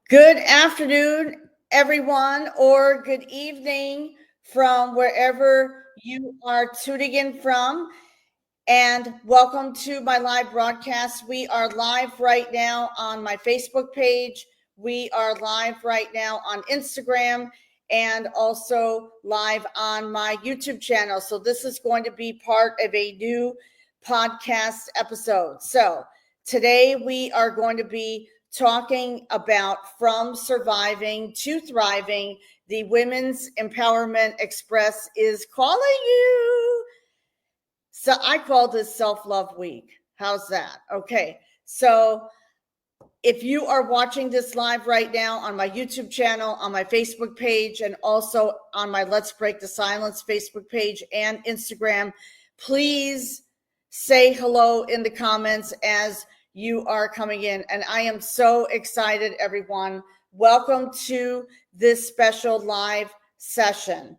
Good afternoon, everyone, or good evening from wherever you are tuning in from. And welcome to my live broadcast. We are live right now on my Facebook page. We are live right now on Instagram and also live on my YouTube channel. So, this is going to be part of a new podcast episode. So, today we are going to be talking about From Surviving to Thriving. The Women's Empowerment Express is calling you. So I call this Self-Love Week. How's that? Okay. So if you are watching this live right now on my YouTube channel, on my Facebook page, and also on my Let's Break the Silence Facebook page and Instagram, please say hello in the comments as you are coming in. And I am so excited, everyone. Welcome to this special live session.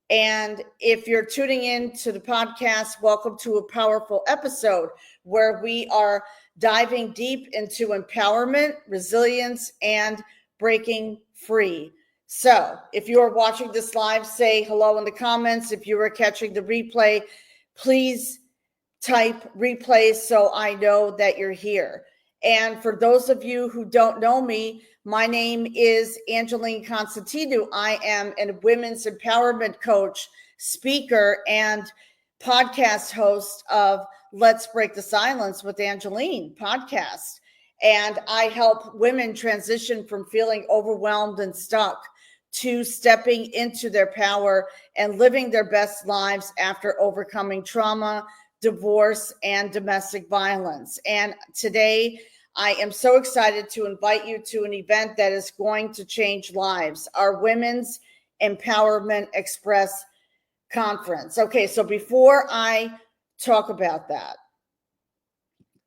And if you're tuning in to the podcast, welcome to a powerful episode where we are diving deep into empowerment, resilience, and breaking free. So if you are watching this live, say hello in the comments. If you are catching the replay, please type replay so I know that you're here. And for those of you who don't know me, my name is Angeline Constantinou. I am a women's empowerment coach, speaker, and podcast host of Let's Break the Silence with Angeline podcast. And I help women transition from feeling overwhelmed and stuck to stepping into their power and living their best lives after overcoming trauma, divorce, and domestic violence. And today, I am so excited to invite you to an event that is going to change lives, our Women's Empowerment Express conference. Okay, so before I talk about that,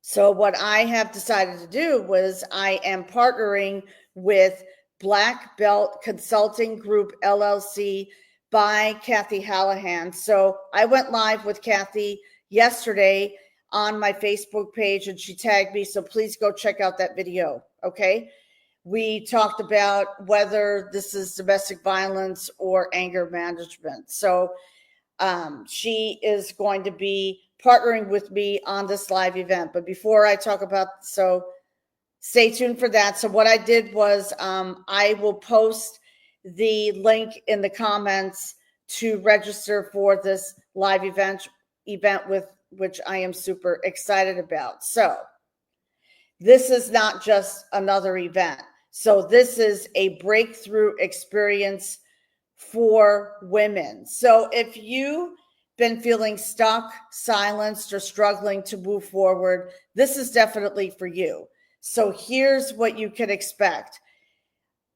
so what I have decided to do was I am partnering with Black Belt Consulting Group LLC by Kathy Hallahan. So I went live with Kathy yesterday on my Facebook page and she tagged me. So please go check out that video. Okay. We talked about whether this is domestic violence or anger management. So she is going to be partnering with me on this live event. But before I talk about, so stay tuned for that. So what I did was I will post the link in the comments to register for this live event with which I am super excited about. So this is not just another event. So this is a breakthrough experience for women. So if you've been feeling stuck, silenced, or struggling to move forward, this is definitely for you. So here's what you can expect.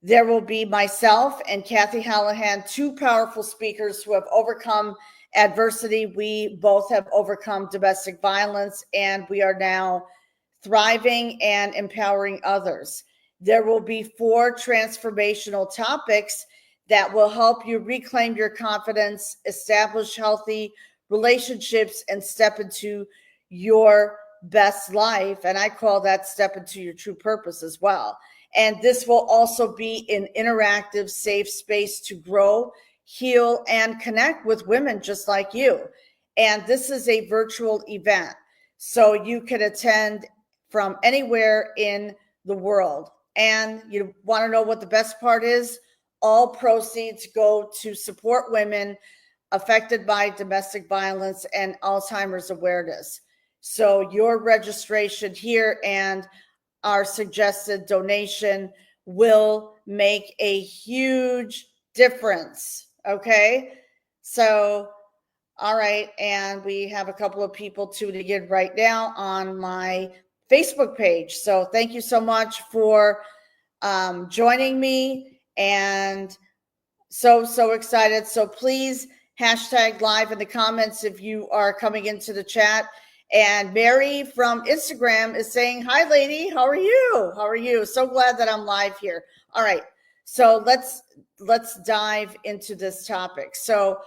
There will be myself and Kathy Hallahan, two powerful speakers who have overcome adversity. We both have overcome domestic violence, and we are now thriving and empowering others. There will be 4 transformational topics that will help you reclaim your confidence, establish healthy relationships, and step into your best life. And I call that step into your true purpose as well. And this will also be an interactive, safe space to grow, heal, and connect with women just like you. And this is a virtual event, so you can attend from anywhere in the world. And you want to know what the best part is? All proceeds go to support women affected by domestic violence and Alzheimer's awareness. So your registration here and our suggested donation will make a huge difference. Okay. So, all right. And we have a couple of people tuning in right now on my Facebook page. So thank you so much for joining me, and so excited. So please hashtag live in the comments if you are coming into the chat. And Mary from Instagram is saying, hi, lady. How are you? How are you? So glad that I'm live here. All right. So let's dive into this topic. So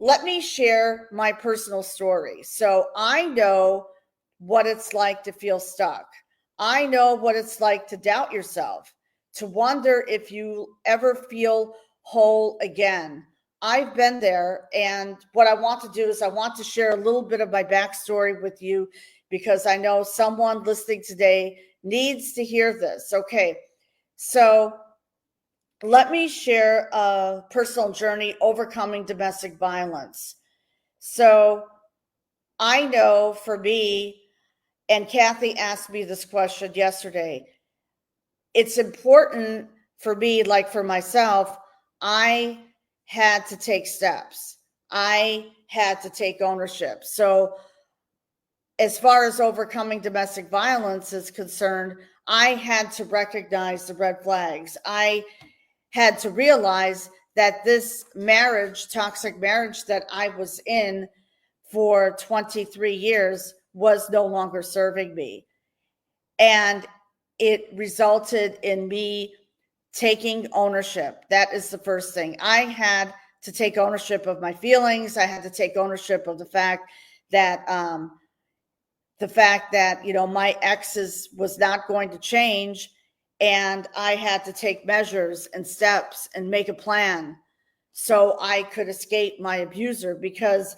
let me share my personal story. So I know what it's like to feel stuck. I know what it's like to doubt yourself, to wonder if you ever feel whole again. I've been there, and what I want to do is I want to share a little bit of my backstory with you, because I know someone listening today needs to hear this. Okay, so let me share a personal journey overcoming domestic violence. So I know for me, and Kathy asked me this question yesterday, it's important for me, like for myself, I had to take steps. I had to take ownership. So as far as overcoming domestic violence is concerned, I had to recognize the red flags. I had to realize that this marriage, toxic marriage that I was in for 23 years, was no longer serving me. And it resulted in me taking ownership. That is the first thing. I had to take ownership of my feelings. I had to take ownership of the fact that my exes was not going to change, and I had to take measures and steps and make a plan so I could escape my abuser. Because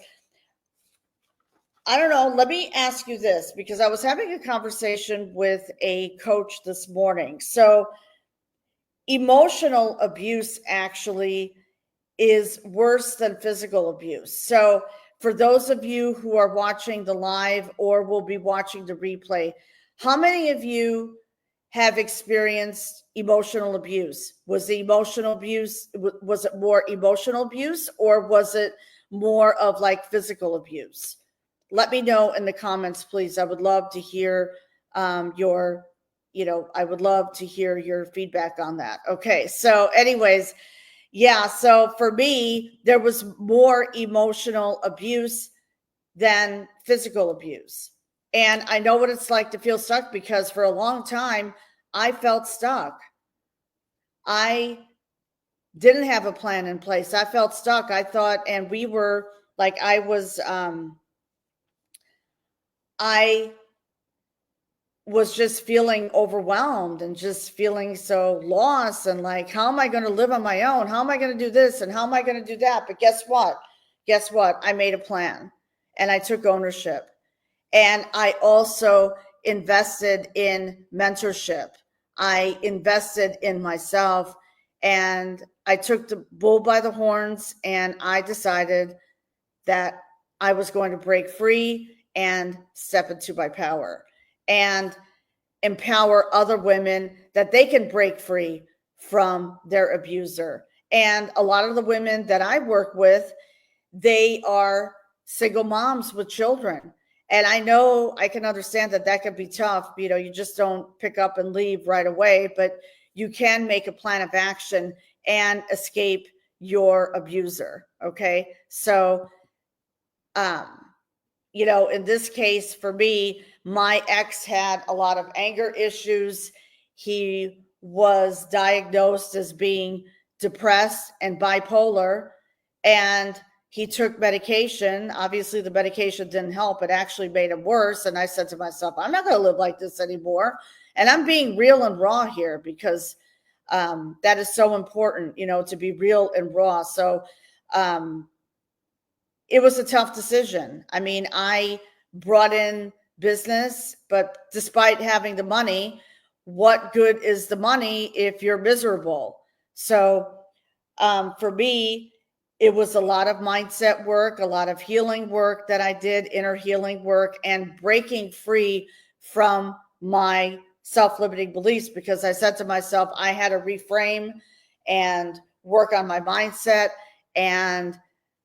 I don't know, let me ask you this, because I was having a conversation with a coach this morning. So emotional abuse actually is worse than physical abuse. So for those of you who are watching the live or will be watching the replay, how many of you have experienced emotional abuse? Was the emotional abuse, was it more emotional abuse, or was it more of like physical abuse? Let me know in the comments, please. I would love to hear I would love to hear your feedback on that. Okay, so anyways, yeah, so for me, there was more emotional abuse than physical abuse. And I know what it's like to feel stuck, because for a long time, I felt stuck. I didn't have a plan in place. I felt stuck. I thought, and we were like, I was just feeling overwhelmed and just feeling so lost, and like, how am I going to live on my own? How am I going to do this? And how am I going to do that? But guess what? I made a plan, and I took ownership. And I also invested in mentorship. I invested in myself, and I took the bull by the horns, and I decided that I was going to break free and step into my power and empower other women that they can break free from their abuser. And a lot of the women that I work with, they are single moms with children. And I know, I can understand that can be tough. You just don't pick up and leave right away, but you can make a plan of action and escape your abuser. Okay. So, in this case, for me, my ex had a lot of anger issues. He was diagnosed as being depressed and bipolar, and he took medication. Obviously, the medication didn't help. It actually made him worse. And I said to myself, I'm not going to live like this anymore. And I'm being real and raw here, because that is so important, to be real and raw. So, it was a tough decision. I mean, I brought in business, but despite having the money, what good is the money if you're miserable? So for me, it was a lot of mindset work, a lot of healing work that I did, inner healing work, and breaking free from my self-limiting beliefs, because I said to myself, I had to reframe and work on my mindset and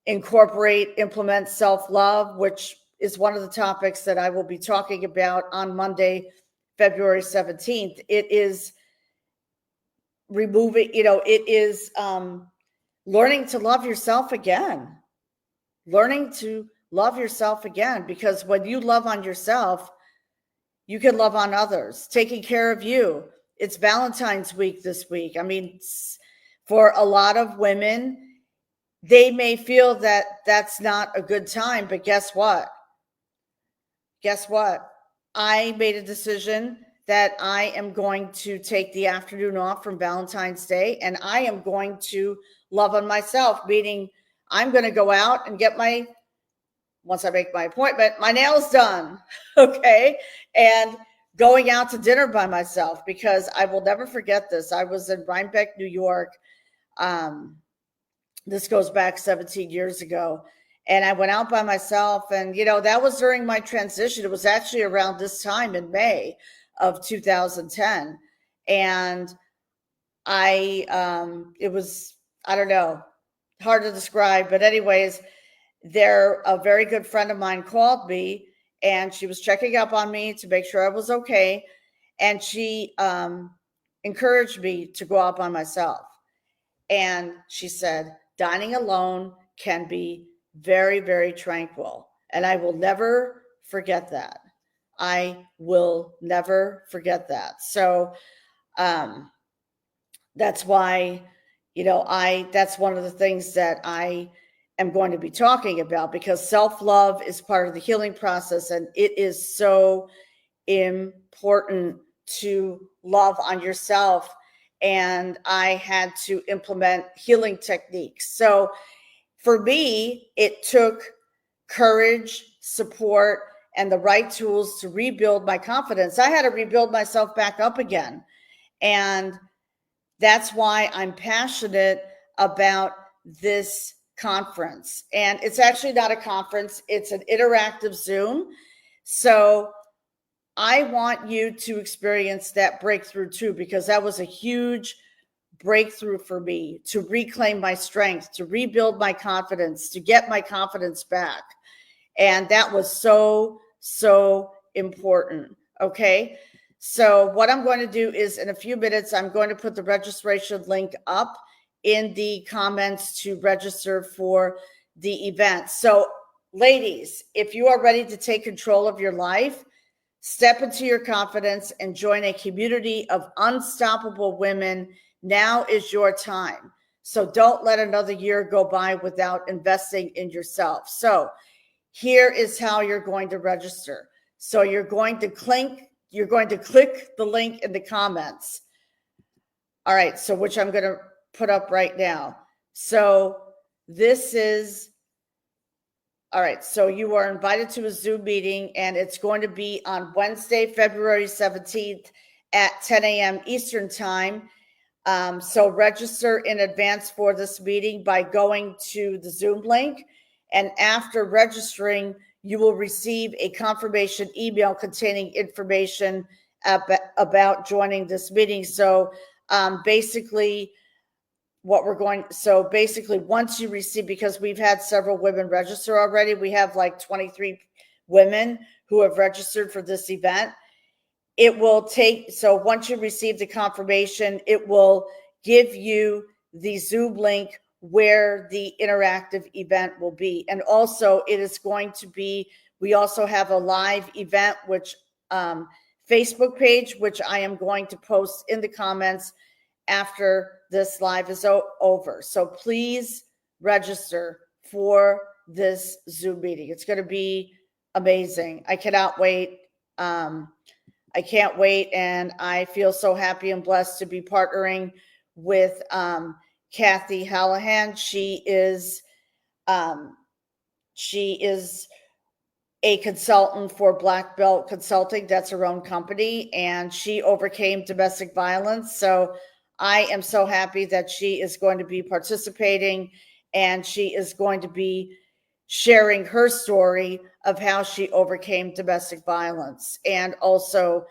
implement self-love, which is one of the topics that I will be talking about on Monday, February 17th. It is learning to love yourself again. Because when you love on yourself, you can love on others. Taking care of you. It's Valentine's week this week. I mean, for a lot of women, they may feel that that's not a good time, but guess what? I made a decision that I am going to take the afternoon off from Valentine's Day, and I am going to love on myself, meaning I'm going to go out and get once I make my appointment, my nails done. Okay. And going out to dinner by myself, because I will never forget this. I was in Rhinebeck, New York. This goes back 17 years ago. And I went out by myself, and, that was during my transition. It was actually around this time in May of 2010. And it was, I don't know, hard to describe, but anyways, a very good friend of mine called me, and she was checking up on me to make sure I was okay. And she encouraged me to go out by myself. And she said, dining alone can be very, very tranquil. And I will never forget that. I will never forget that. So that's why, that's one of the things that I am going to be talking about, because self-love is part of the healing process, and it is so important to love on yourself. And I had to implement healing techniques. So for me, it took courage, support, and the right tools to rebuild my confidence. I had to rebuild myself back up again. And that's why I'm passionate about this conference. And it's actually not a conference, it's an interactive Zoom. So I want you to experience that breakthrough too, because that was a huge breakthrough for me, to reclaim my strength, to rebuild my confidence, to get my confidence back. And that was so, so important. Okay. So what I'm going to do is, in a few minutes, I'm going to put the registration link up in the comments to register for the event. So ladies, if you are ready to take control of your life, step into your confidence, and join a community of unstoppable women, now is your time. So don't let another year go by without investing in yourself. So here is how you're going to register. So you're going to click the link in the comments. All right, so which I'm going to put up right now. So this is, all right, so you are invited to a Zoom meeting, and it's going to be on Wednesday, February 17th at 10 a.m. Eastern time. So register in advance for this meeting by going to the Zoom link. And after registering, you will receive a confirmation email containing information about joining this meeting. So basically, once you receive, because we've had several women register already, we have like 23 women who have registered for this event. So once you receive the confirmation, it will give you the Zoom link where the interactive event will be. And also it is going to be, we also have a live event, which Facebook page, which I am going to post in the comments after this live is over. So please register for this Zoom meeting. It's going to be amazing. I cannot wait. I can't wait. And I feel so happy and blessed to be partnering with Kathy Hallahan. She is a consultant for Black Belt Consulting. That's her own company. And she overcame domestic violence. So I am so happy that she is going to be participating, and she is going to be sharing her story of how she overcame domestic violence, and also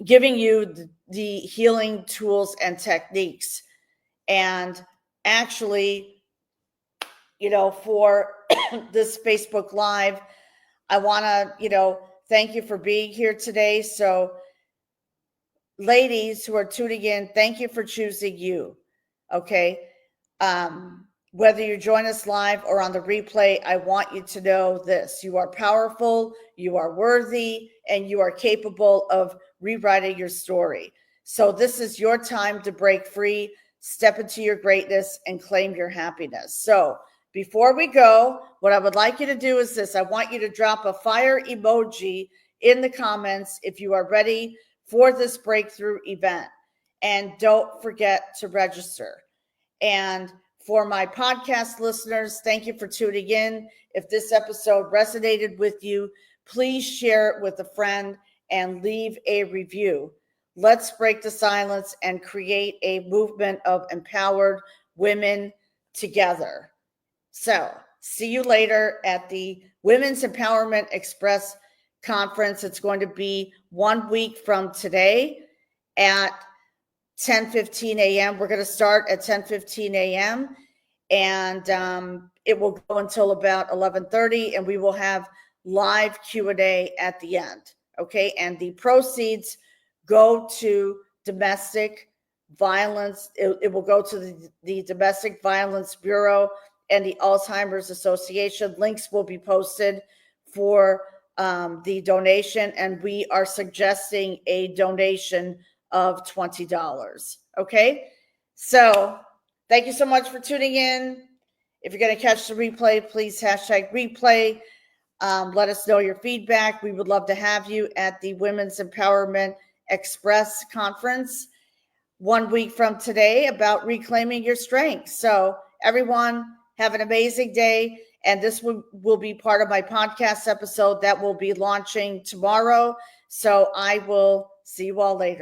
giving you the healing tools and techniques. And actually, for this Facebook Live, I want to, thank you for being here today. So ladies who are tuning in, thank you for choosing you. Okay. Whether you join us live or on the replay, I want you to know this: you are powerful, you are worthy, and you are capable of rewriting your story. So this is your time to break free, step into your greatness, and claim your happiness. So before we go, what I would like you to do is this: I want you to drop a fire emoji in the comments if you are ready for this breakthrough event. And don't forget to register. And for my podcast listeners, thank you for tuning in. If this episode resonated with you, please share it with a friend and leave a review. Let's break the silence and create a movement of empowered women together. So, see you later at the Women's Empowerment Express conference. It's going to be 1 week from today at 10:15 a.m. We're going to start at 10:15 a.m. and it will go until about 11:30, and we will have live Q&A at the end. Okay, and the proceeds go to domestic violence. It will go to the Domestic Violence Bureau and the Alzheimer's Association. Links will be posted for the donation, and we are suggesting a donation of $20. Okay, so thank you so much for tuning in. If you're going to catch the replay, please hashtag replay. Let us know your feedback. We would love to have you at the Women's Empowerment Express conference 1 week from today about reclaiming your strength. So everyone, have an amazing day. And this will be part of my podcast episode that will be launching tomorrow. So I will see you all later.